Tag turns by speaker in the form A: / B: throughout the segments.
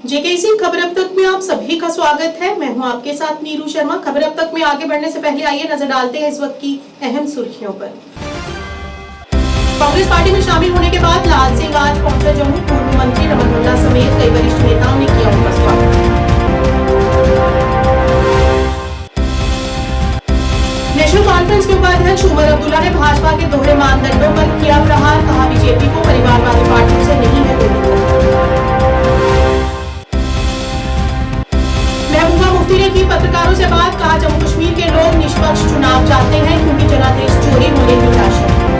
A: JKC खबर अब तक में आप सभी का स्वागत है। मैं हूं आपके साथ नीरू शर्मा। खबर अब तक में आगे बढ़ने से पहले आइए नजर डालते हैं इस वक्त की अहम सुर्खियों पर। कांग्रेस पार्टी में शामिल होने के बाद लाल सिंह आज पहुंचा जम्मू। पूर्व मंत्री रमन भल्ला समेत कई वरिष्ठ नेताओं ने किया उनका स्वागत। नेशनल कॉन्फ्रेंस के उपाध्यक्ष उमर अब्दुल्ला ने भाजपा के दोहरे मानदंडों पर किया प्रहार। कहा, बीजेपी को परिवारवादी पार्टियों से नहीं है कोई दिक्कत। महबूबा मुफ्ती ने की पत्रकारों से बात। कहा, जम्मू कश्मीर के लोग निष्पक्ष चुनाव चाहते हैं क्योंकि जनादेश चोरी होने की आशंका है।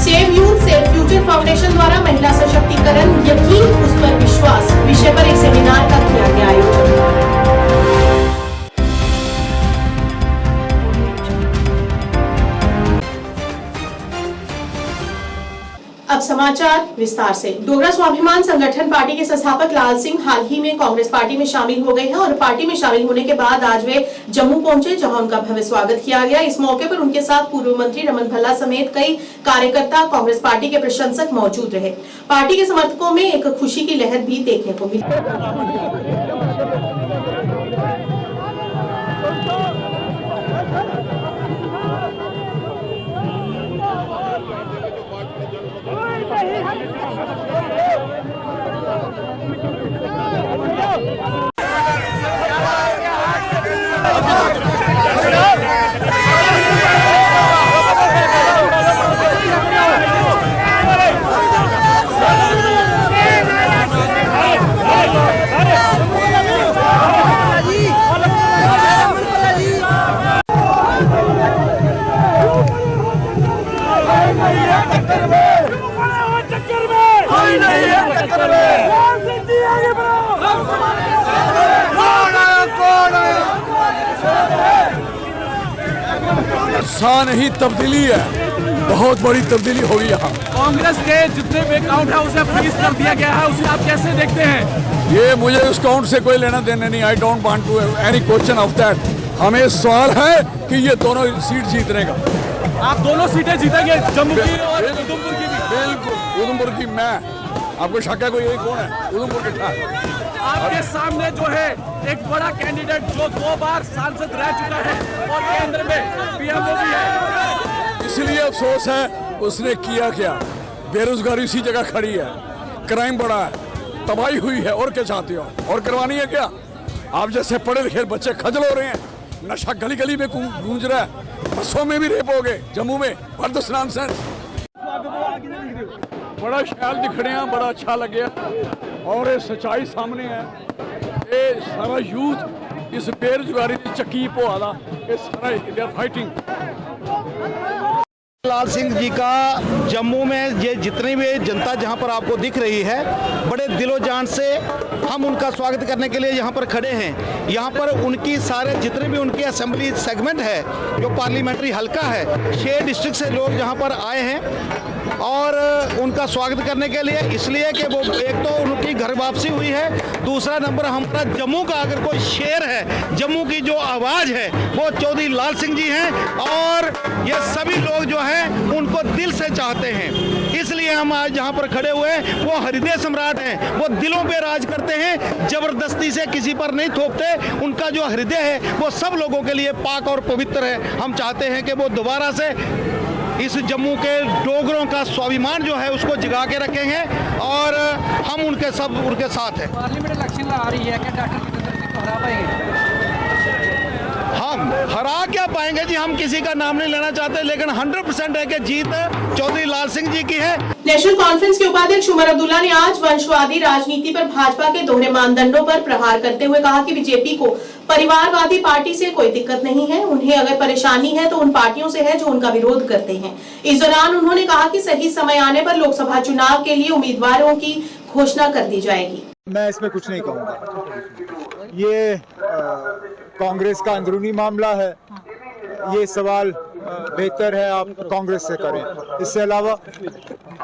A: Save youth save future foundation द्वारा महिला सशक्तिकरण यकीन उस पर विश्वास विषय पर एक सेमिनार का किया गया आयोजन। अब समाचार विस्तार से। डोगरा स्वाभिमान संगठन पार्टी के संस्थापक लाल सिंह हाल ही में कांग्रेस पार्टी में शामिल हो गए हैं और पार्टी में शामिल होने के बाद आज वे जम्मू पहुंचे, जहां उनका भव्य स्वागत किया गया। इस मौके पर उनके साथ पूर्व मंत्री रमन भल्ला समेत कई कार्यकर्ता, कांग्रेस पार्टी के प्रशंसक मौजूद रहे। पार्टी के समर्थकों में एक खुशी की लहर भी देखने को मिली।
B: सा नहीं तब्दीली है, बहुत बड़ी तब्दीली होगी यहाँ।
C: कांग्रेस के जितने भी अकाउंट है उसे फ्रीज कर दिया गया है, उसे आप कैसे देखते हैं?
B: ये मुझे उस काउंट से कोई लेना देना नहीं। I don't want to any question of that. हमें सवाल है कि ये दोनों सीट जीतने का।
C: आप दोनों सीटें जीतेंगे, जम्मू की और उधमपुर की भी?
B: बिल्कुल, उधमपुर की मैं। आपको शक है कोई यही कौन है? उधमपुर के ठाक।
C: आपके सामने जो है एक बड़ा कैंडिडेट जो 2 बार सांसद रह चुका है और केंद्र में पीएम भी है।
B: इसलिए अफसोस है उसने किया क्या। बेरोजगारी उसी जगह खड़ी है, क्राइम बढ़ा है, तबाही हुई है। और क्या चाहते हो? और करवानी है क्या? आप जैसे पढ़े लिखे बच्चे खजल हो रहे हैं, नशा गली गली में गूंज रहा है, बसों में भी रेप हो गए जम्मू में। बड़ा ख्याल दिख रहे हैं, बड़ा अच्छा लगे और ये सच्चाई सामने है। ये सारा यूथ इस बेरोजगारी की चक्की पो आला, ये सारा फाइटिंग।
D: लाल सिंह जी का जम्मू में ये जितनी भी जनता जहां पर आपको दिख रही है, बड़े दिलो जान से हम उनका स्वागत करने के लिए यहां पर खड़े हैं। यहां पर उनकी सारे जितने भी उनकी असेंबली सेगमेंट है, जो पार्लियामेंट्री हल्का है, 6 डिस्ट्रिक्ट से लोग यहां पर आए हैं और उनका स्वागत करने के लिए। इसलिए कि वो एक तो उनकी घर वापसी हुई है, दूसरा नंबर हमारा जम्मू का अगर कोई शेर है, जम्मू की जो आवाज़ है वो चौधरी लाल सिंह जी हैं और ये सभी लोग जो हैं उनको दिल से चाहते हैं। इसलिए हम आज जहां पर खड़े हुए हैं, वो हृदय सम्राट हैं, वो दिलों पे राज करते हैं, जबरदस्ती से किसी पर नहीं थोपते। उनका जो हृदय है वो सब लोगों के लिए पाक और पवित्र है। हम चाहते हैं कि वो दोबारा से इस जम्मू के डोगरों का स्वाभिमान जो है उसको जगा के रखेंगे और हम उनके साथ हैं।
C: पार्लियामेंट इलेक्शन आ रही है, क्या डॉक्टर जितेंद्र सिंह को हरा पाएंगे?
D: हम हरा क्या पाएंगे जी, हम किसी का नाम नहीं लेना चाहते, लेकिन 100% है कि जीत चौधरी लाल सिंह जी की है।
A: नेशनल कॉन्फ्रेंस के उपाध्यक्ष उमर अब्दुल्ला ने आज वंशवादी राजनीति पर भाजपा के दोहरे मानदंडों पर प्रहार करते हुए कहा कि बीजेपी को परिवारवादी पार्टी से कोई दिक्कत नहीं है। उन्हें अगर परेशानी है तो उन पार्टियों से है जो उनका विरोध करते हैं। इस दौरान उन्होंने कहा कि सही समय आने पर लोकसभा चुनाव के लिए उम्मीदवारों की घोषणा कर दी जाएगी।
E: मैं इसमें कुछ नहीं कहूँगा। ये कांग्रेस का अंदरूनी मामला है। ये सवाल बेहतर है आप कांग्रेस से करें। इससे अलावा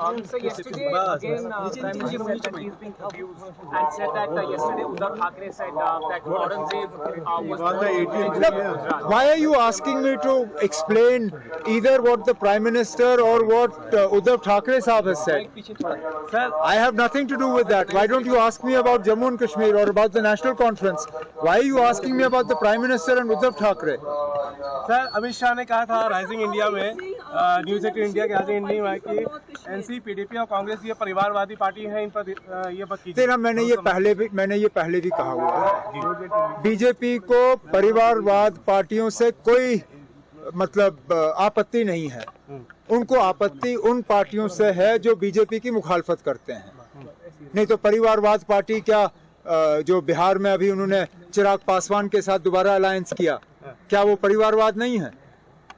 F: So yesterday, again, Prime Minister said that he's been abused and said that yesterday Uddhav Thackeray said that Aurangzeb was
E: Why are you asking me to explain either what the Prime Minister or what Uddhav Thackeray Sahab has said? I have nothing to do with that. Why don't you ask me about Jammu and Kashmir or about the National Conference? Why are you asking me about the Prime Minister and Uddhav Thackeray?
G: Sir Amit Shah ने कहा था rising India में news 18 India के rising India में कि NC PDP और कांग्रेस ये परिवारवादी party है, इन पर ये बात की
E: तेरा मैंने ये पहले भी कहा हुआ है। बीजेपी को परिवारवाद पार्टियों से कोई मतलब आपत्ति नहीं है। उनको आपत्ति उन पार्टियों से है जो बीजेपी की मुखालफत करते हैं। नहीं तो परिवारवाद पार्टी क्या जो बिहार में अभी उन्होंने चिराग पासवान के साथ दोबारा अलायंस किया, क्या वो परिवारवाद नहीं है?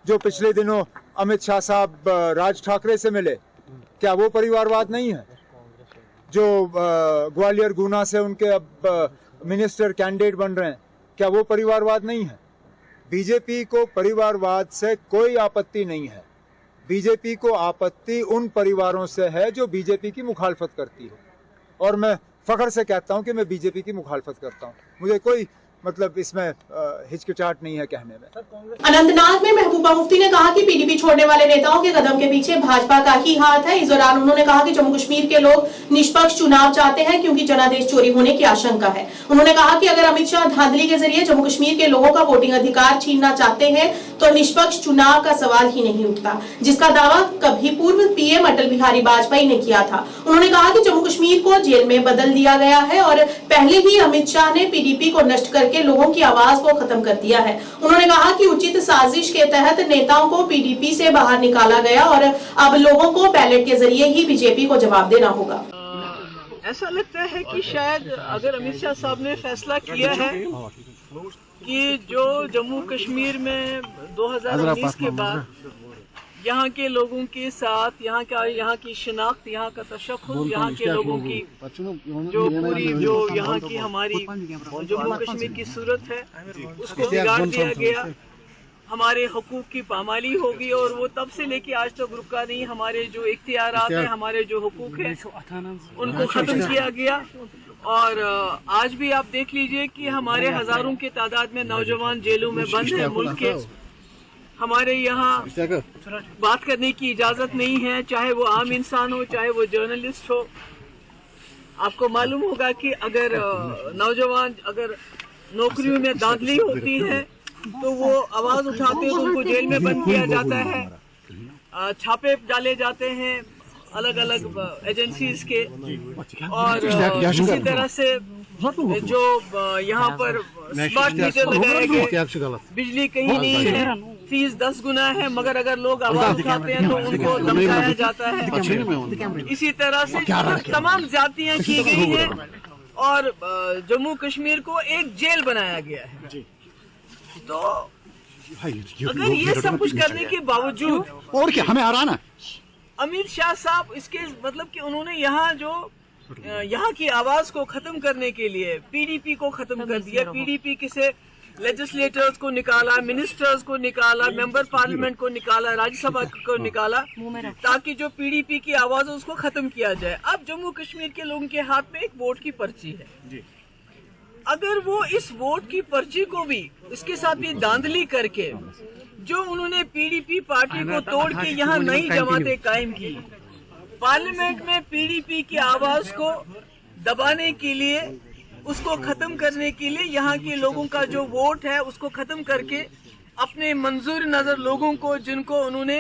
E: जो पिछले दिनों अमित शाह साहब राज ठाकरे से मिले, क्या वो परिवारवाद नहीं है? जो ग्वालियर गुना से उनके अब मिनिस्टर कैंडिडेट बन रहे हैं, क्या वो परिवारवाद नहीं है? बीजेपी को परिवारवाद से कोई आपत्ति नहीं है। बीजेपी को आपत्ति उन परिवारों से है जो बीजेपी की मुखालफत करती है, और मैं फख्र से कहता हूं कि मैं बीजेपी की मुखालफत करता हूं। मुझे कोई मतलब इसमें हिचकिचाहट नहीं है कहने में।
A: अनंतनाग में महबूबा मुफ्ती ने कहा कि पीडीपी छोड़ने वाले नेताओं के कदम के पीछे भाजपा का ही हाथ है। इस दौरान उन्होंने कहा कि जम्मू कश्मीर के लोग निष्पक्ष चुनाव चाहते हैं क्योंकि जनादेश चोरी होने की आशंका है। उन्होंने कहा कि अगर अमित शाह धांधली के जरिए जम्मू कश्मीर के लोगों का वोटिंग अधिकार छीनना चाहते हैं तो निष्पक्ष चुनाव का सवाल ही नहीं उठता, जिसका दावा कभी पूर्व पीएम अटल बिहारी वाजपेयी ने किया था। उन्होंने कहा कि जम्मू कश्मीर को जेल में बदल दिया गया है और पहले ही अमित शाह ने पीडीपी को नष्ट करके लोगों की आवाज को खत्म कर दिया है। उन्होंने कहा कि उचित साजिश के तहत नेताओं को पीडीपी से बाहर निकाला गया और अब लोगों को बैलेट के जरिए ही बीजेपी को जवाब देना होगा।
H: ऐसा लगता है कि शायद अगर अमित शाह साहब ने फैसला किया है कि जो जम्मू कश्मीर में 2019 के बाद यहाँ के लोगों के साथ यहाँ की शिनाख्त, यहाँ का तशख्खुस, यहाँ के लोगों की जो पूरी जो यहाँ की हमारी जम्मू कश्मीर की सूरत है उसको बिगाड़ दिया गया, हमारे हकूक की पामाली होगी और वो तब से लेके आज तक रुका नहीं। हमारे जो इख्तियारात हैं, हमारे जो हकूक हैं उनको ख़त्म किया गया। और आज भी आप देख लीजिए कि हमारे हजारों की तादाद में नौजवान जेलों में बंद है। मुल्क के हमारे यहाँ बात करने की इजाज़त नहीं है, चाहे वो आम इंसान हो, चाहे वो जर्नलिस्ट हो। आपको मालूम होगा कि अगर नौजवान अगर नौकरियों में धांधली होती है तो वो आवाज़ उठाते हैं तो उनको जेल में बंद किया जाता है, छापे डाले जाते हैं अलग अलग एजेंसीज के। और इसी तरह से जो यहाँ पर स्मार्ट मीटर लगाए गए, बिजली कहीं नहीं है, फीस 10 गुना है, मगर अगर लोग आवाज उठाते हैं तो उनको धमकाया जाता है। इसी तरह से तमाम ज्यादतियां की गई हैं और जम्मू कश्मीर को एक जेल बनाया गया है। तो अगर ये सब कुछ करने के बावजूद
I: और क्या हमें हराना,
H: अमित शाह साहब इसके मतलब कि उन्होंने यहाँ की आवाज को खत्म करने के लिए पीडीपी को खत्म कर दिया। पीडीपी किसे लेजिस्लेटर्स को निकाला, मिनिस्टर्स को निकाला, मेंबर पार्लियामेंट को निकाला, राज्यसभा को निकाला, ताकि जो पीडीपी की आवाज है उसको खत्म किया जाए। अब जम्मू कश्मीर के लोगों के हाथ में एक वोट की पर्ची है। अगर वो इस वोट की पर्ची को भी इसके साथ भी धांधली करके जो उन्होंने पीडीपी पार्टी को तोड़ के यहाँ नई जमातें कायम की, पार्लियामेंट में पीडीपी की आवाज को दबाने के लिए, उसको खत्म करने के लिए यहाँ के लोगों का जो वोट है उसको खत्म करके अपने मंजूर नजर लोगों को, जिनको उन्होंने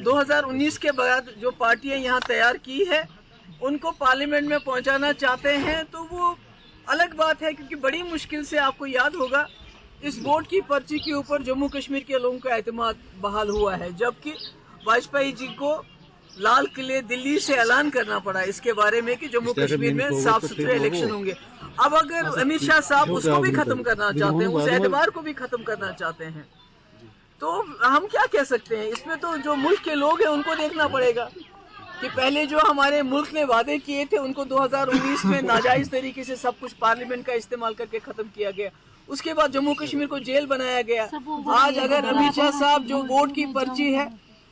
H: 2019 के बाद जो पार्टियां यहाँ तैयार की है उनको पार्लियामेंट में पहुँचाना चाहते हैं, तो वो अलग बात है। क्योंकि बड़ी मुश्किल से आपको याद होगा इस वोट की पर्ची के ऊपर जम्मू कश्मीर के लोगों का एतमाद बहाल हुआ है, जबकि वाजपेयी जी को लाल किले दिल्ली से ऐलान करना पड़ा इसके बारे में कि जम्मू कश्मीर में साफ सुथरे इलेक्शन होंगे। अब अगर अमित शाह साहब उसको भी खत्म करना चाहते हैं, उस एतबार को भी खत्म करना चाहते हैं, तो हम क्या कह सकते हैं? इसमें तो जो मुल्क के लोग हैं उनको देखना पड़ेगा कि पहले जो हमारे मुल्क ने वादे किए थे उनको 2019 में नाजायज तरीके से सब कुछ पार्लियामेंट का इस्तेमाल करके खत्म किया गया। उसके बाद जम्मू कश्मीर को जेल बनाया गया। आज अगर अमित शाह साहब जो वोट की पर्ची है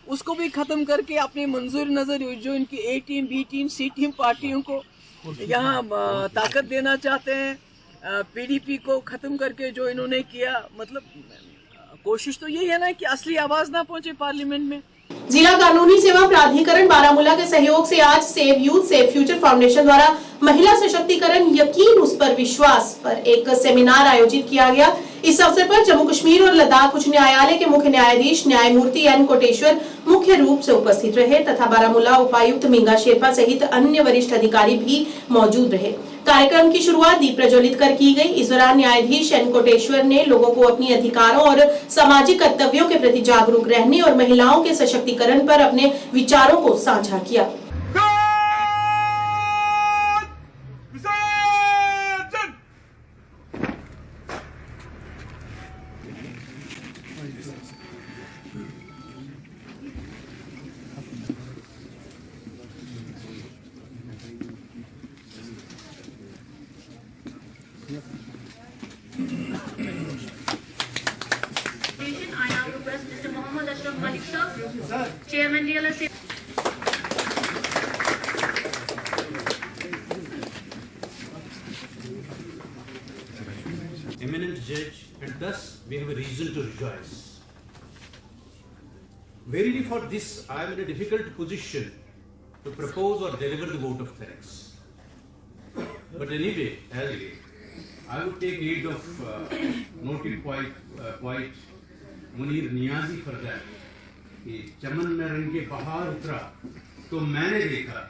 H: उसको भी ख़त्म करके अपनी मंजूर नज़र जो इनकी A team, B team, C team पार्टियों को यहाँ ताकत देना चाहते हैं, PDP को ख़त्म करके जो इन्होंने किया, मतलब कोशिश तो यही है ना कि असली आवाज़ ना पहुँचे पार्लियामेंट में।
A: जिला कानूनी सेवा प्राधिकरण बारामूला के सहयोग से आज save youth save future foundation द्वारा महिला सशक्तिकरण यकीन उस पर विश्वास पर एक सेमिनार आयोजित किया गया। इस अवसर पर जम्मू कश्मीर और लद्दाख उच्च न्यायालय के मुख्य न्यायाधीश न्यायमूर्ति एन कोटेश्वर मुख्य रूप से उपस्थित रहे तथा बारामूला उपायुक्त मींगा शेरपा सहित अन्य वरिष्ठ अधिकारी भी मौजूद रहे। कार्यक्रम की शुरुआत दीप प्रज्वलित कर की गई। इस दौरान न्यायाधीश एन कोटेश्वर ने लोगों को अपनी अधिकारों और सामाजिक कर्तव्यों के प्रति जागरूक रहने और महिलाओं के सशक्तिकरण पर अपने विचारों को साझा किया।
I: I now request Mr. Mohammad Ashraf Malik sir, Chairman DLS.
J: Eminent judge, and thus we have a reason to rejoice. Verily for this I am in a difficult position to propose or deliver the vote of thanks. But anyway, as I would take aid of noted quite Munir Niazi for that कि चमन में रंगे बहार उतरा तो मैंने देखा,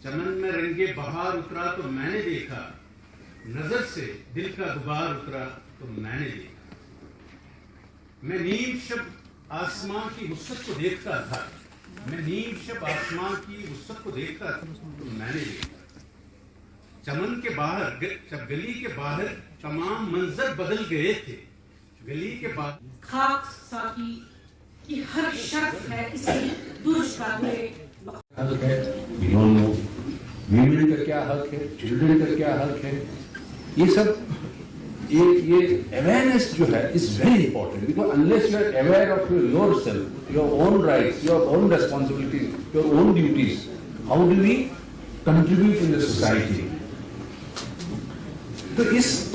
J: चमन में रंगे बहार उतरा तो मैंने देखा, नजर से दिल का गुबार उतरा तो मैंने देखा। मैं नीम शब आसमां की वुसअत को देखता था, मैं नीम शब आसमां की वुसअत को देखता था तो मैंने देखा। चमन के बाहर, जब गली के बाहर तमाम मंजर बदल गए थे, गली के बाहर
K: खाक साकी की हर शर्त है इसकी दुरुस्त करने
L: हक है, वीमेन का क्या हक है, चिल्ड्रन का क्या हक है, ये सब ये अवेयरनेस जो है is very important because unless you are aware of yourself, your own rights, your own responsibilities, your own duties, how do we contribute in the society. तो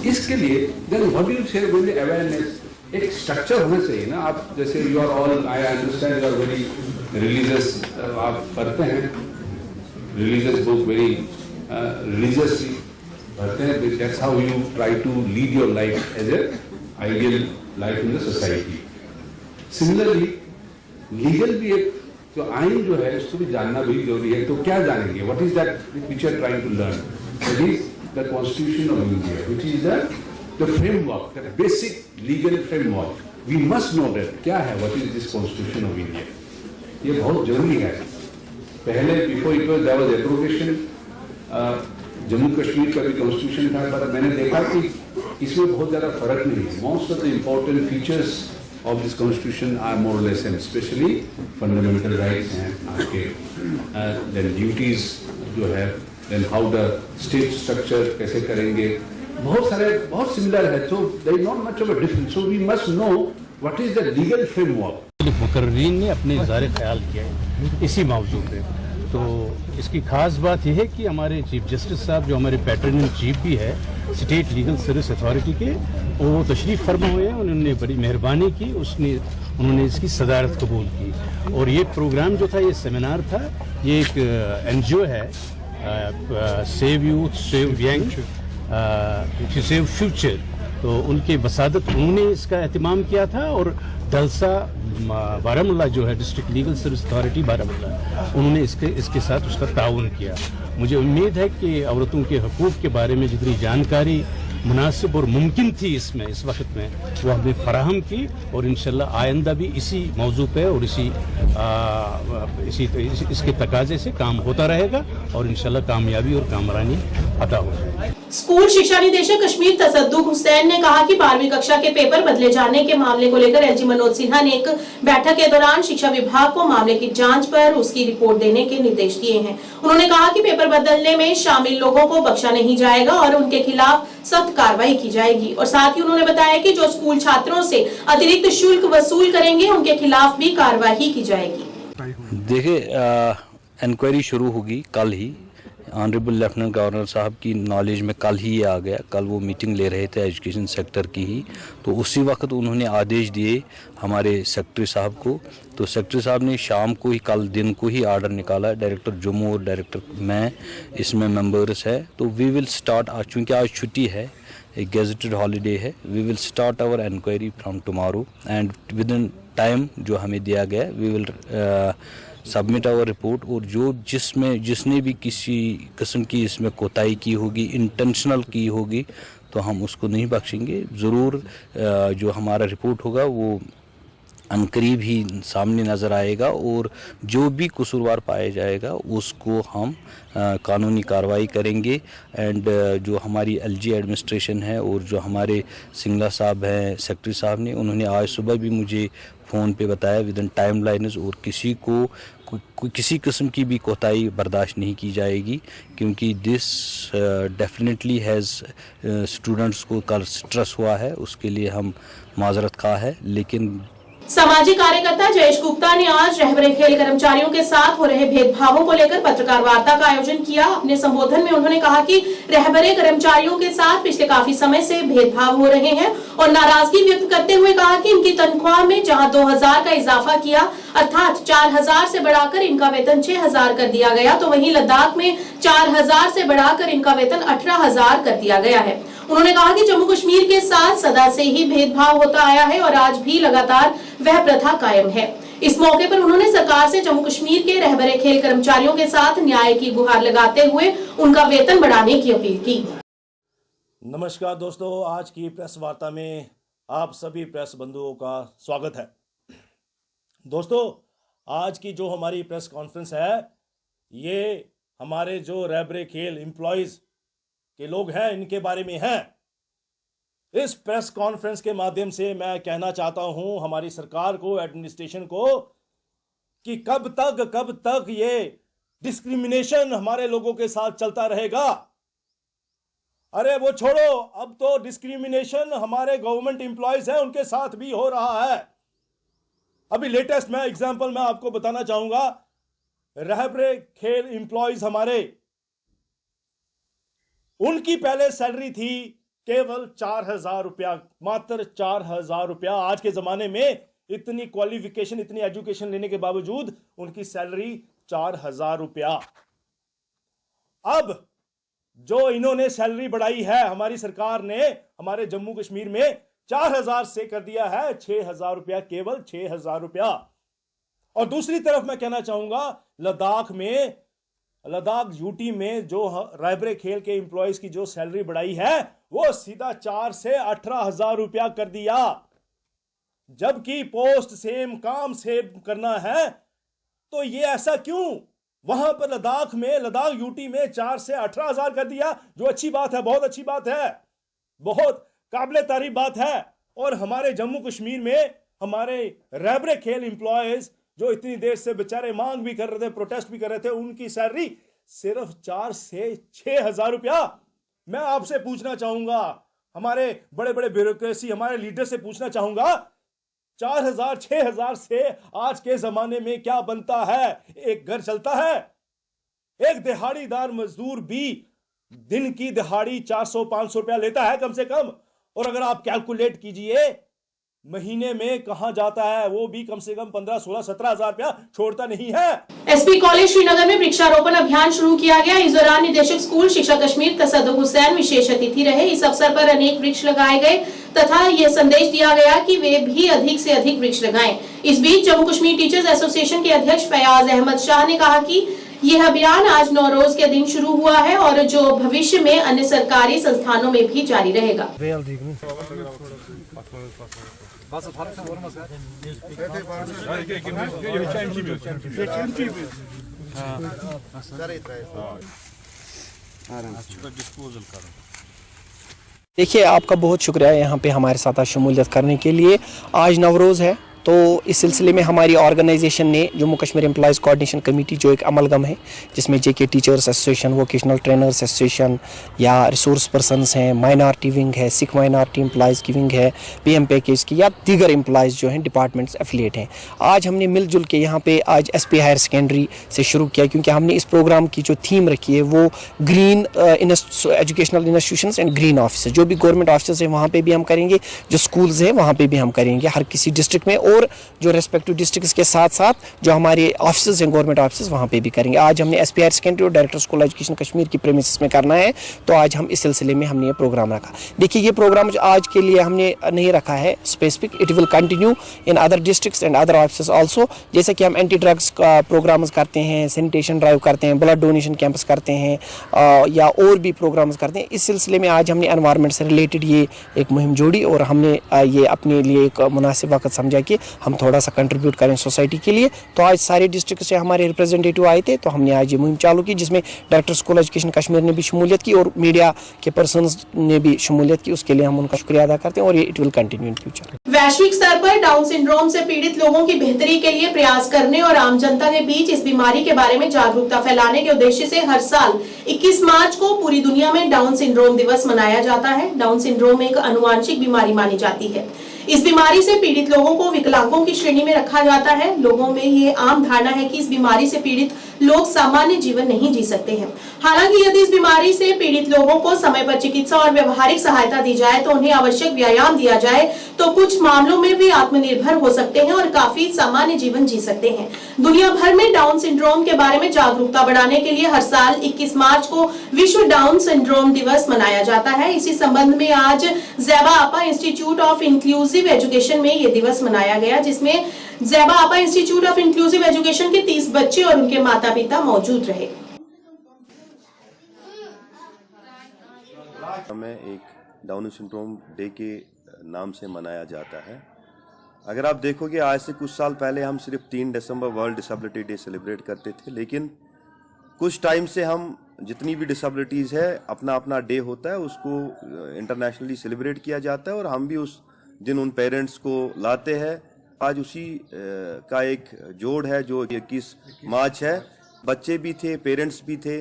L: इसके लिए then what you say with awareness एक structure होना चाहिए ना। आप जैसे you are all, I understand you are very religious, आप पढ़ते हैं रिलीजियस बुक, वेरी रिलीजियसली पढ़ते हैं, that's how you try to lead your life as a ideal life in the society. Similarly legal भी एक जो आइन जो है उसको भी जानना भी जरूरी है। तो क्या जानेंगे, what is that which you are trying to learn, that is the Constitution of India, which is the framework, the basic legal framework. We must know that क्या है, what is this Constitution of India, ये बहुत जरूरी है। पहले before it was there was abrogation, Jammu Kashmir का भी constitution था, पर मैंने देखा कि इसमें बहुत ज़्यादा फर्क नहीं है। Most of the important features of this constitution are more or less, and especially fundamental rights हैं आपके, then duties जो है, then how the state structure कैसे करेंगे, बहुत सारे बहुत सिमिलर है। so there is not much of a difference, so we must know what is the legal framework.
M: मुकर्रीन ने अपने इज़हार ख्याल किया है इसी मौजू पे। तो इसकी खास बात यह है कि हमारे चीफ जस्टिस साहब जो हमारे पैटर्न इन चीफ भी है स्टेट लीगल सर्विस अथॉरिटी के, वो तशरीफ़ फरमा हुए हैं, उन्होंने बड़ी मेहरबानी की, उन्होंने इसकी सदारत कबूल की। और ये प्रोग्राम जो था, ये सेमिनार था, ये एक NGO है save youth save young save future, तो उनके वसादत उन्होंने इसका एहतमाम किया था। और डलसा बारामूला जो है district legal service authority Baramulla, उन्होंने इसके साथ उसका ताउन किया। मुझे उम्मीद है कि औरतों के हकूक़ के बारे में जितनी जानकारी मुनासिब और मुमकिन थी इसमें इस वक्त में, वो हमने फराहम की, और इंशाल्लाह आइंदा भी इसी मौजू पे और इसके तकाजे से काम होता रहेगा, और इंशाल्लाह कामयाबी और कामरानी अदा हो जाए।
A: स्कूल शिक्षा निदेशक कश्मीर तसद्दुक हुसैन ने कहा कि 12वीं कक्षा के पेपर बदले जाने के मामले को लेकर एलजी मनोज सिन्हा ने एक बैठक के दौरान शिक्षा विभाग को मामले की जांच पर उसकी रिपोर्ट देने के निर्देश दिए हैं। उन्होंने कहा कि पेपर बदलने में शामिल लोगों को बख्शा नहीं जाएगा और उनके खिलाफ सख्त कार्रवाई की जाएगी। और साथ ही उन्होंने बताया कि जो स्कूल छात्रों से अतिरिक्त शुल्क वसूल करेंगे उनके खिलाफ भी कार्रवाई की जाएगी।
N: देखिए, इंक्वायरी शुरू होगी कल ही। ऑनरेबल लेफ्टिनेंट गवर्नर साहब की नॉलेज में कल ही ये आ गया। कल वो मीटिंग ले रहे थे एजुकेशन सेक्टर की ही, तो उसी वक्त उन्होंने आदेश दिए हमारे सेक्रेटरी साहब को। तो सेक्रेटरी साहब ने शाम को ही, कल दिन को ही आर्डर निकाला। डायरेक्टर जम्मू और डायरेक्टर मैं इसमें मेंबर्स है। तो वी विल स्टार्ट, आज चूँकि आज छुट्टी है, एक गेजेटेड हॉलीडे है, we will start our inquiry from tomorrow and within time जो हमें दिया गया we will submit our report. और जो जिसने भी किसी किस्म की इसमें कोताही की होगी, इंटेंशनल की होगी, तो हम उसको नहीं बख्शेंगे। ज़रूर जो हमारा रिपोर्ट होगा वो अनकरीब ही सामने नज़र आएगा और जो भी कसूरवार पाया जाएगा उसको हम कानूनी कार्रवाई करेंगे। एंड जो हमारी एलजी एडमिनिस्ट्रेशन है और जो हमारे सिंगला साहब हैं सेक्रेटरी साहब ने, उन्होंने आज सुबह भी मुझे फ़ोन पे बताया विद इन टाइम लाइन्स, और किसी को किसी किस्म की भी कोताही बर्दाश्त नहीं की जाएगी, क्योंकि दिस डेफिनेटली हैज़ स्टूडेंट्स को कल स्ट्रेस हुआ है, उसके लिए हम माजरत खा है। लेकिन
A: सामाजिक कार्यकर्ता जयेश गुप्ता ने आज रहबरे खेल कर्मचारियों के साथ हो रहे भेदभावों को लेकर पत्रकार वार्ता का आयोजन किया। अपने संबोधन में उन्होंने कहा कि रहबरे कर्मचारियों के साथ पिछले काफी समय से भेदभाव हो रहे हैं और नाराजगी व्यक्त करते हुए कहा कि इनकी तनख्वाह में जहां 2000 का इजाफा किया, अर्थात 4000 से बढ़ाकर इनका वेतन 6000 कर दिया गया, तो वहीं लद्दाख में 4000 से बढ़ाकर इनका वेतन 18000 कर दिया गया है। उन्होंने कहा कि जम्मू कश्मीर के साथ सदा से ही भेदभाव होता आया है और आज भी लगातार वह प्रथा कायम है। इस मौके पर उन्होंने सरकार से जम्मू कश्मीर के रहबरे खेल कर्मचारियों के साथ न्याय की गुहार लगाते हुए उनका वेतन बढ़ाने की अपील की।
O: नमस्कार दोस्तों, आज की प्रेस वार्ता में आप सभी प्रेस बंधुओं का स्वागत है। दोस्तों, आज की जो हमारी प्रेस कॉन्फ्रेंस है, ये हमारे जो रहबरे खेल एम्प्लॉयज के लोग हैं इनके बारे में है। इस प्रेस कॉन्फ्रेंस के माध्यम से मैं कहना चाहता हूं हमारी सरकार को, एडमिनिस्ट्रेशन को, कि कब तक ये डिस्क्रिमिनेशन हमारे लोगों के साथ चलता रहेगा। अरे वो छोड़ो, अब तो डिस्क्रिमिनेशन हमारे गवर्नमेंट एम्प्लॉयज हैं उनके साथ भी हो रहा है। अभी लेटेस्ट मैं एग्जांपल मैं आपको बताना चाहूंगा। रहबरे खेल एम्प्लॉयज हमारे, उनकी पहले सैलरी थी केवल 4000 रुपया, मात्र 4000 रुपया। आज के जमाने में इतनी क्वालिफिकेशन, इतनी एजुकेशन लेने के बावजूद उनकी सैलरी 4000 रुपया। अब जो इन्होंने सैलरी बढ़ाई है, हमारी सरकार ने हमारे जम्मू कश्मीर में 4000 से कर दिया है 6000 रुपया, केवल 6000 रुपया। और दूसरी तरफ मैं कहना चाहूंगा, लद्दाख यूटी में जो रहबरे खेल के एम्प्लॉयज की जो सैलरी बढ़ाई है वो सीधा 4 से 18,000 रुपया कर दिया, जबकि पोस्ट सेम, काम सेम करना है। तो ये ऐसा क्यों? वहां पर लद्दाख यूटी में 4 से 18,000 कर दिया, जो अच्छी बात है, बहुत अच्छी बात है, बहुत काबिले तारीफ बात है। और हमारे जम्मू कश्मीर में हमारे रहबरे खेल एम्प्लॉयज जो इतनी देर से बेचारे मांग भी कर रहे थे, प्रोटेस्ट भी कर रहे थे, उनकी सैलरी सिर्फ 4 से 6,000 रुपया। मैं आपसे पूछना चाहूंगा, हमारे बड़े बड़े ब्यूरोक्रेसी, हमारे लीडर से पूछना चाहूंगा, 4000 6000 से आज के जमाने में क्या बनता है? एक घर चलता है? एक दिहाड़ीदार मजदूर भी दिन की दिहाड़ी 400-500 रुपया लेता है कम से कम। और अगर आप कैलकुलेट कीजिए महीने में कहां जाता है, वो भी कम से कम 15-16-17 रुपया छोड़ता नहीं है।
A: एसपी कॉलेज श्रीनगर में वृक्षारोपण अभियान शुरू किया गया। इस दौरान निदेशक स्कूल शिक्षा कश्मीर तसद्दुक हुसैन विशेष अतिथि रहे। इस अवसर पर अनेक वृक्ष लगाए गए तथा यह संदेश दिया गया कि वे भी अधिक से अधिक वृक्ष लगाएं। इस बीच जम्मू कश्मीर टीचर्स एसोसिएशन के अध्यक्ष फयाज अहमद शाह ने कहा कि यह अभियान आज नौरोज के दिन शुरू हुआ है और जो भविष्य में अन्य सरकारी संस्थानों में भी जारी रहेगा।
M: डिस्पोजल करो।
P: देखिए, आपका बहुत शुक्रिया यहाँ पे हमारे साथ शमूलियत करने के लिए। आज नवरोज़ है, तो इस सिलसिले में हमारी ऑर्गेनाइजेशन ने Jammu Kashmir employees coordination committee, जो एक अमलगम है जिसमें JK teachers association, vocational trainers association या रिसोर्स पर्सनस हैं, माइनॉरिटी विंग है, सिख माइनॉरिटी एम्प्लॉयज़ की विंग है, पीएम पैकेज की, या दीगर एम्प्लॉयज़ जो हैं डिपार्टमेंट्स एफिलिएट हैं। आज हमने मिलजुल के यहाँ पे आज एसपी हायर सेकेंडरी से शुरू किया, क्योंकि हमने इस प्रोग्राम की जो थीम रखी है वो green educational institutions and green office. जो भी गवर्नमेंट ऑफिस हैं वहाँ पर भी हम करेंगे, जो स्कूल्स हैं वहाँ पर भी हम करेंगे, हर किसी डिस्ट्रिक्ट में, और जो रेस्पेक्टिव डिस्ट्रिक्ट्स के साथ साथ जो हमारे ऑफिस हैं गवर्नमेंट ऑफिस वहाँ पे भी करेंगे। आज हमने एसपी हायर सेकेंडरी और डायरेक्टर स्कूल एजुकेशन कश्मीर की प्रेमिसेस में करना है, तो आज हम इस सिलसिले में हमने ये प्रोग्राम रखा। देखिए, ये प्रोग्राम आज के लिए हमने नहीं रखा है specific, it will continue in other districts and other office also. जैसे कि हम एंटी ड्रग्स का प्रोग्राम्स करते हैं, सैनिटेशन ड्राइव करते हैं, ब्लड डोनेशन कैंप्स करते हैं, या और भी प्रोग्राम्स करते हैं। इस सिलसिले में आज हमने एनवायरनमेंट से रिलेटेड ये एक मुहिम जोड़ी, और हमने ये अपने लिए एक मुनासिब वक्त समझा कि हम थोड़ा सा कंट्रीब्यूट करें सोसाइटी के लिए। तो आज सारे डिस्ट्रिक्ट से हमारे रिप्रेजेंटेटिव आए थे, तो हमने आज ये मुहिम चालू की, जिसमें डायरेक्टर स्कूल एजुकेशन कश्मीर ने भी शमूलियत की और मीडिया के पर्सन्स ने भी शमूलियत की। उसके लिए हम उनका शुक्रिया अदा करते हैं, और ये it will continue in future.
A: वैश्विक स्तर पर डाउन सिंड्रोम से पीड़ित लोगों की बेहतरी के लिए प्रयास करने और आम जनता के बीच इस बीमारी के बारे में जागरूकता फैलाने के उद्देश्य से हर साल 21 मार्च को पूरी दुनिया में डाउन सिंड्रोम दिवस मनाया जाता है। डाउन सिंड्रोम एक आनुवांशिक बीमारी मानी जाती है। इस बीमारी से पीड़ित लोगों को विकलांगों की श्रेणी में रखा जाता है। लोगों में ये आम धारणा है कि इस बीमारी से पीड़ित लोग सामान्य जीवन नहीं जी सकते हैं। हालांकि यदि इस बीमारी से पीड़ित लोगों को समय पर चिकित्सा और व्यवहारिक सहायता दी जाए, तो उन्हें आवश्यक व्यायाम दिया जाए, तो कुछ मामलों में वे आत्मनिर्भर हो सकते हैं और काफी सामान्य जीवन जी सकते हैं। दुनिया भर में डाउन सिंड्रोम के बारे में जागरूकता बढ़ाने के लिए हर साल 21 मार्च को विश्व डाउन सिंड्रोम दिवस मनाया जाता है। इसी संबंध में आज ज़ैबा आपा इंस्टीट्यूट ऑफ इंक्लूसिव एजुकेशन में ये दिवस मनाया गया, जिसमें ज़ैबा आपा इंस्टीट्यूट ऑफ इंक्लूसिव एजुकेशन के 30 बच्चे और उनके माता पिता मौजूद रहे।
Q: हमें एक डाउन सिंड्रोम डे के नाम से मनाया जाता है। अगर आप देखोगे, आज से कुछ साल पहले हम सिर्फ 3 दिसंबर वर्ल्ड डिसेबिलिटी डे सेलिब्रेट करते थे, लेकिन कुछ टाइम से हम जितनी भी डिसेबिलिटीज़ है, अपना अपना डे होता है, उसको इंटरनेशनली सेलिब्रेट किया जाता है, और हम भी उस दिन उन पेरेंट्स को लाते हैं। आज उसी का एक जोड़ है जो 21 मार्च है। बच्चे भी थे, पेरेंट्स भी थे,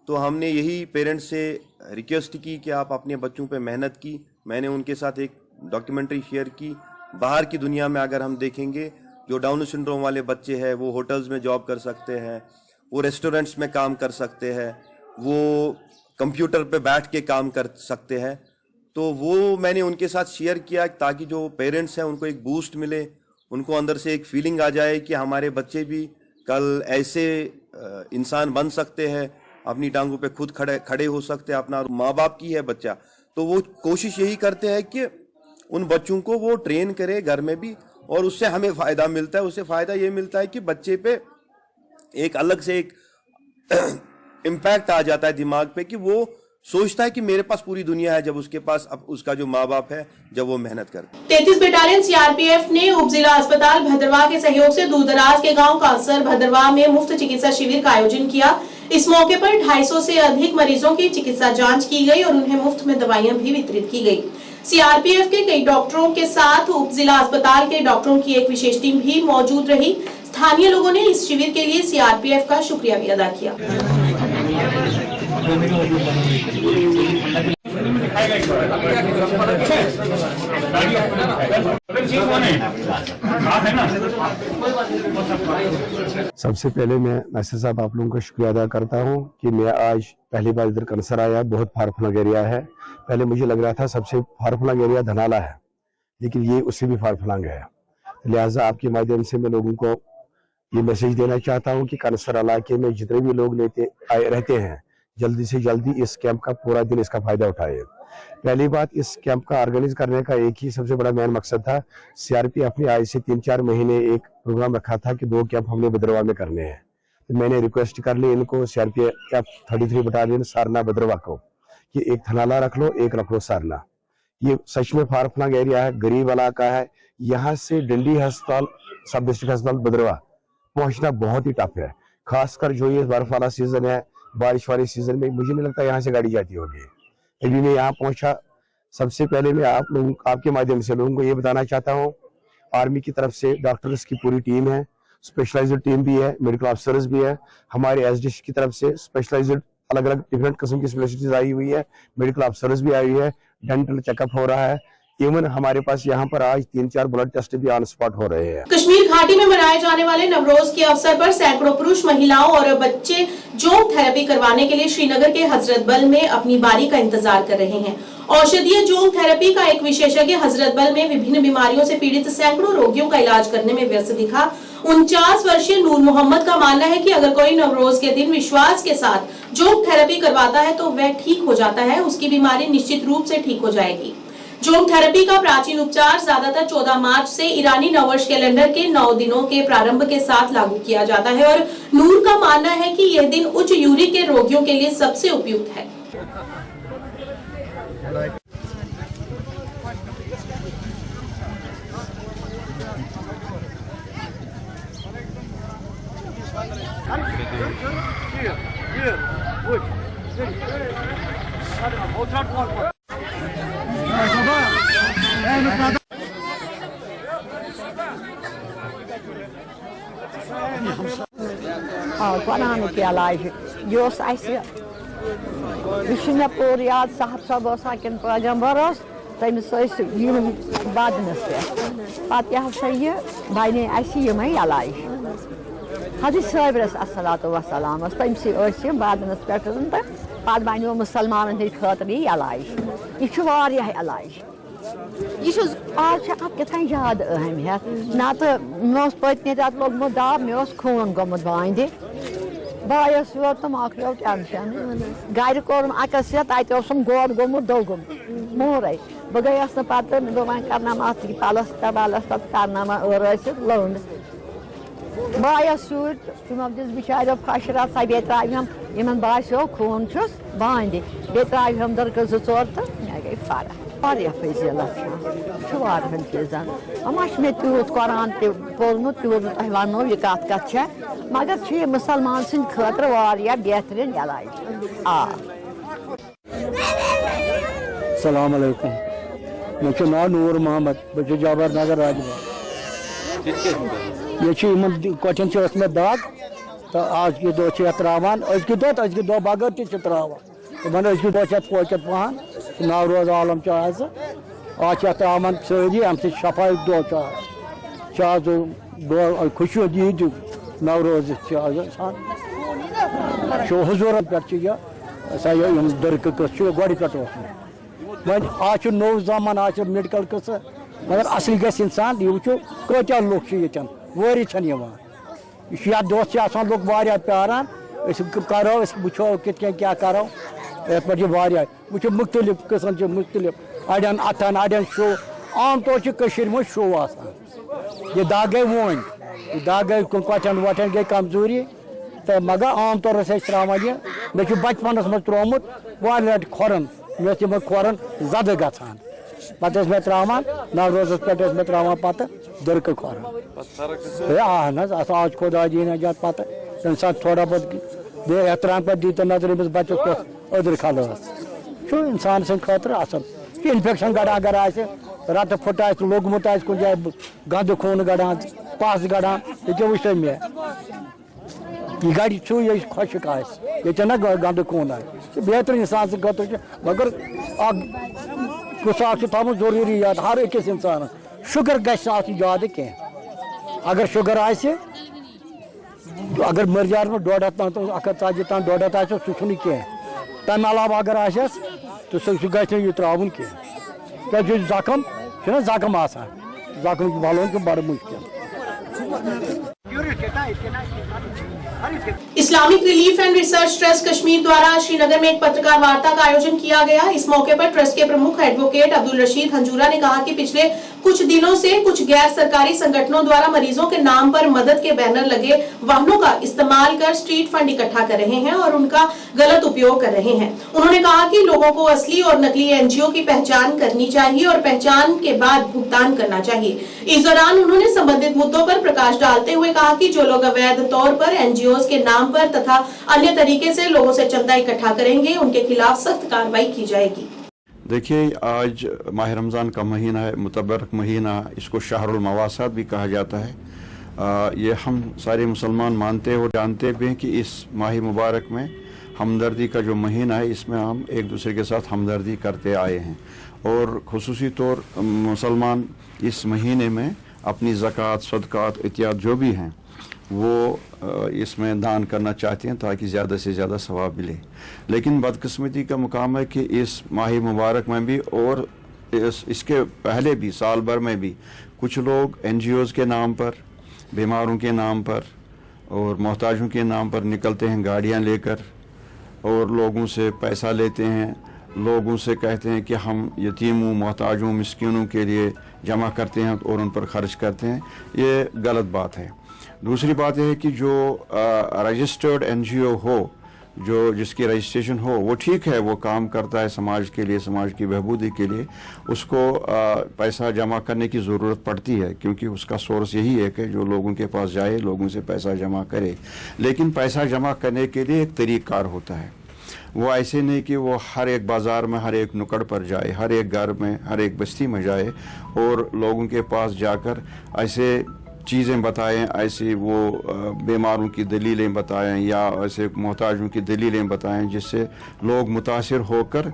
Q: तो हमने यही पेरेंट्स से रिक्वेस्ट की कि आप अपने बच्चों पे मेहनत की। मैंने उनके साथ एक डॉक्यूमेंट्री शेयर की। बाहर की दुनिया में अगर हम देखेंगे, जो डाउन सिंड्रोम वाले बच्चे हैं वो होटल्स में जॉब कर सकते हैं, वो रेस्टोरेंट्स में काम कर सकते हैं, वो कंप्यूटर पे बैठ के काम कर सकते हैं। तो वो मैंने उनके साथ शेयर किया ताकि जो पेरेंट्स हैं उनको एक बूस्ट मिले, उनको अंदर से एक फीलिंग आ जाए कि हमारे बच्चे भी कल ऐसे इंसान बन सकते हैं, अपनी टांगों पे खुद खड़े हो सकते हैं। अपना माँ बाप की है बच्चा, तो वो कोशिश यही करते हैं कि उन बच्चों को वो ट्रेन करे घर में भी, और उससे हमें फ़ायदा मिलता है। उससे फ़ायदा ये मिलता है कि बच्चे पे एक अलग से एक इम्पैक्ट आ जाता है दिमाग पे, कि वो सोचता है कि मेरे पास पूरी दुनिया है, जब उसके पास अब उसका जो माँ बाप है, जब वो मेहनत करता है।
A: 33 बटालियन सीआरपीएफ ने उप जिला अस्पताल भद्रवाह के सहयोग से दूर दराज के गांव कांसर भद्रवाह में मुफ्त चिकित्सा शिविर का आयोजन किया। इस मौके पर 250 से अधिक मरीजों की चिकित्सा जांच की गई और उन्हें मुफ्त में दवाइयां भी वितरित की गई। सीआरपीएफ के कई डॉक्टरों के साथ उप जिला अस्पताल के डॉक्टरों की एक विशेष टीम भी मौजूद रही। स्थानीय लोगों ने इस शिविर के लिए सीआरपीएफ का शुक्रिया भी अदा किया।
R: सबसे पहले मैं नासिर साहब आप लोगों का शुक्रिया अदा करता हूं कि मैं आज पहली बार इधर कंसर आया। बहुत फार फ्लंग एरिया है। पहले मुझे लग रहा था सबसे फार फ्लंग एरिया धनाला है, लेकिन ये उससे भी फार फ्लंग है। लिहाजा आपके माध्यम से मैं लोगों को ये मैसेज देना चाहता हूं कि कंसर इलाके में जितने भी लोग रहते हैं, जल्दी से जल्दी इस कैंप का पूरा दिन इसका फायदा उठाए। पहली बात, इस कैंप का ऑर्गेनाइज करने का एक ही सबसे बड़ा मेन मकसद था। सीआरपीएफ ने आज से 3-4 महीने एक प्रोग्राम रखा था कि 2 कैंप हमने भद्रवाह में करने हैं। तो मैंने रिक्वेस्ट कर ली इनको, सीआरपीएफ 33 बटालियन सारना भद्रवाह को, कि एक थनाला रख लो, एक रख लो सारना। ये सच में फार फ्लंग एरिया है, गरीब इलाका है। यहाँ से डंडी अस्पताल, सब डिस्ट्रिक्ट अस्पताल भद्रवाह पहुंचना बहुत ही टफ है, खासकर जो ये बर्फ वाला सीजन है, बारिश वाले सीजन में मुझे नहीं लगता यहाँ से गाड़ी जाती होगी। अभी मैं यहाँ पहुंचा, सबसे पहले मैं आपके माध्यम से लोगों को ये बताना चाहता हूँ, आर्मी की तरफ से डॉक्टर्स की पूरी टीम है, स्पेशलाइज्ड टीम भी है, मेडिकल ऑफिसर्स भी है, हमारे एसडीएस की तरफ से स्पेशलाइज्ड अलग अलग डिफरेंट किस्म की स्पेशलिटीज आई हुई है, मेडिकल ऑफिसर्स भी आई हुई है, डेंटल चेकअप हो रहा है। इवन हमारे पास यहाँ पर आज 3-4 ब्लड टेस्ट भी ऑन स्पॉट हो रहे हैं।
A: कश्मीर घाटी में मनाए जाने वाले नवरोज के अवसर पर सैकड़ों पुरुष, महिलाओं और बच्चे जोंक थेरेपी करवाने के लिए श्रीनगर के हजरत बल में अपनी बारी का इंतजार कर रहे हैं। औषधीय जोंक थेरेपी का एक विशेषज्ञ हजरत बल में विभिन्न बीमारियों से पीड़ित सैकड़ों रोगियों का इलाज करने में व्यस्त दिखा। 49 वर्षीय नूर मोहम्मद का मानना है कि अगर कोई नवरोज के दिन विश्वास के साथ जोंक थेरेपी करवाता है तो वह ठीक हो जाता है, उसकी बीमारी निश्चित रूप से ठीक हो जाएगी। जोंक थेरेपी का प्राचीन उपचार ज्यादातर 14 मार्च से ईरानी नववर्ष कैलेंडर के 9 दिनों के प्रारंभ के साथ लागू किया जाता है और नूर का मानना है कि यह दिन उच्च यूरिक के रोगियों के लिए सबसे उपयुक्त है।
S: बनाने के इलाज यह पूर याद साहब सब पैगम्बर तमिस बदनस पे हसा यह बने यम इलाज हजरत साबिरस अस्सलातु वस्सलाम तमसी बदनस पे तो बनो मुसलमान हंद खतर यह इलाज यह इलाज यह आज कथान ज्यादा अहमियत ना तो मे पत्नी रत लोगमुत दाब मे खून गोमुत बांध बायस वो तुम आखिर टेंशन गर कोर अकस तम गोद गोमुत दोगुम मोरे बह गयस पे दोपान करना पलस्तर वलस्तर करना लौंड बायस तमो दिस बिचारो फशरा सा बे त्राम इन बासो खून बांध बे त्राम दरक 2-4 तो मे गई फर्क फजीलत वारियान चीजन अमा मे तूत कुरान पोलमुत तूत तुम वो यह कत मगर यह मुसलमान सद खतर बेहतरीन इलाज
T: अस्सलाम वालेकुम मे नाव नूर मोहम्मद बह जबर नगर राजबाग ये कठन मे दाग तो आज के दह त्रावान अजक दह बगैर तरावान अजक दह पोकत पहन नवरोज आलम आज त्रावान सारी अम शफाई दह दह खुशी ईद नवरोज हजूर पे दरक गोड़ पे वह आज नौ जमान आज मेडिकल कस मगर असल गसान यह वो कत्या लुक ये वरी यह दोस्त लोग प्यारान करो वो क्या करो ये वो मुख्तलिफ किस्म मुख्तलिफ अड़न अथन अड़न शो आम तौर मे शो यह दाग गई वन यह दाग गई कटन वटन गई कमजोरी तो मगर आम तौर त्रावान यह मे बचपनस मज त्रोमुत वारिया खोरन मे खोरन जद गसान पे मे त्रावान नवरोज पे मे त्रावान पत दरक खोरन अहन आज खुदा दी नजात पत तम सा थोड़ा बहुत एहतराम पे दी तो नजर अमिस बच्चस पे अदर खलस इंसान सद खतर असल इन्फेक्शन गड़ान अगर रत फुट लोगमुत कुछ जाए गंद खून गड़ान पस गड़ान ये वो मे यह गड़ ये खुशक ये ना गंद खून बेहतर इंसान सत मगर गुस्सा थोड़ा जरूरी याद हर अकिस इंसान शुगर गज ज्यादा कह अगर शुगर अगर मर्जार में 150 140 तान 150 सह कह तम अलावा अगर आस तो सह गि यह त्रावन कह क्या जख्म जख्म आसान जख्म वलोन बड़ मुश्किल।
A: Islamic relief and research trust Kashmir द्वारा श्रीनगर में एक पत्रकार वार्ता का आयोजन किया गया। इस मौके पर ट्रस्ट के प्रमुख एडवोकेट अब्दुल रशीद हंजूरा ने कहा कि पिछले कुछ दिनों से कुछ गैर सरकारी संगठनों द्वारा मरीजों के नाम पर मदद के बैनर लगे वाहनों का इस्तेमाल कर स्ट्रीट फंड इकट्ठा कर रहे हैं और उनका गलत उपयोग कर रहे हैं। उन्होंने कहा कि लोगों को असली और नकली एनजीओ की पहचान करनी चाहिए और पहचान के बाद भुगतान करना चाहिए। इस दौरान उन्होंने संबंधित मुद्दों पर प्रकाश डालते हुए कहा कि जो लोग अवैध तौर पर एनजीओ के नाम पर तथा अन्य तरीके से लोगों से चंदा इकट्ठा करेंगे, उनके खिलाफ सख्त कार्रवाई की जाएगी।
U: देखिए, आज माह रमज़ान का महीना है, मुतबरक महीना, इसको शहरुल मवासात भी कहा जाता है। ये हम सारे मुसलमान मानते और जानते भी हैं कि इस माह मुबारक में हमदर्दी का जो महीना है, इसमें हम एक दूसरे के साथ हमदर्दी करते आए हैं और खुसूसी तौर मुसलमान इस महीने में अपनी ज़कात, सदक़ात, इतियात जो भी हैं वो इसमें दान करना चाहते हैं ताकि ज़्यादा से ज़्यादा सवाब मिले। लेकिन बदकिस्मती का मुकाम है कि इस माह मुबारक में भी और इसके पहले भी साल भर में भी कुछ लोग एनजीओज़ के नाम पर, बीमारों के नाम पर और मोहताजों के नाम पर निकलते हैं गाड़ियां लेकर और लोगों से पैसा लेते हैं, लोगों से कहते हैं कि हम यतीमों, मोहताजों, मिस्कीनों के लिए जमा करते हैं और उन पर खर्च करते हैं। ये गलत बात है। दूसरी बात यह है कि जो रजिस्टर्ड एनजीओ हो, जो जिसकी रजिस्ट्रेशन हो, वो ठीक है, वो काम करता है समाज के लिए, समाज की बहबूदी के लिए, उसको पैसा जमा करने की ज़रूरत पड़ती है क्योंकि उसका सोर्स यही है कि जो लोगों के पास जाए, लोगों से पैसा जमा करे। लेकिन पैसा जमा करने के लिए एक तरीक़ाकार होता है। वो ऐसे नहीं कि वो हर एक बाज़ार में, हर एक नुक्कड़ पर जाए, हर एक घर में, हर एक बस्ती में जाए और लोगों के पास जाकर ऐसे चीज़ें बताएं, ऐसे वो बीमारों की दलीलें बताएं या ऐसे मोहताजों की दलीलें बताएं जिससे लोग मुतासिर होकर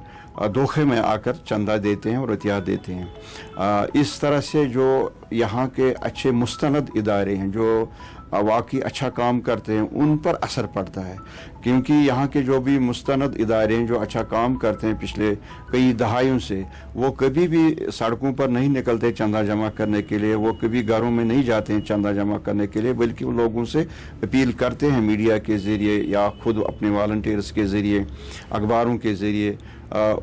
U: धोखे में आकर चंदा देते हैं और एहतियात देते हैं। इस तरह से जो यहाँ के अच्छे मुस्तनद इदारे हैं, जो वाकई अच्छा काम करते हैं, उन पर असर पड़ता है क्योंकि यहाँ के जो भी मुस्तनद इदारे हैं जो अच्छा काम करते हैं पिछले कई दहाइयों से, वो कभी भी सड़कों पर नहीं निकलते चंदा जमा करने के लिए, वो कभी घरों में नहीं जाते हैं चंदा जमा करने के लिए, बल्कि वो लोगों से अपील करते हैं मीडिया के ज़रिए या खुद अपने वॉलंटियर्स के ज़रिए, अखबारों के ज़रिए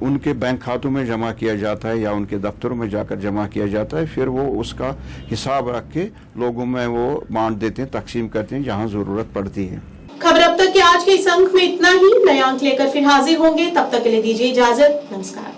U: उनके बैंक खातों में जमा किया जाता है या उनके दफ्तरों में जाकर जमा किया जाता है। फिर वो उसका हिसाब रख के लोगों में वो बांट देते हैं, तकसीम करते हैं जहां ज़रूरत पड़ती है।
A: खबर अब तक के आज के इस अंक में इतना ही। नए अंक लेकर फिर हाजिर होंगे, तब तक के लिए दीजिए इजाजत। नमस्कार।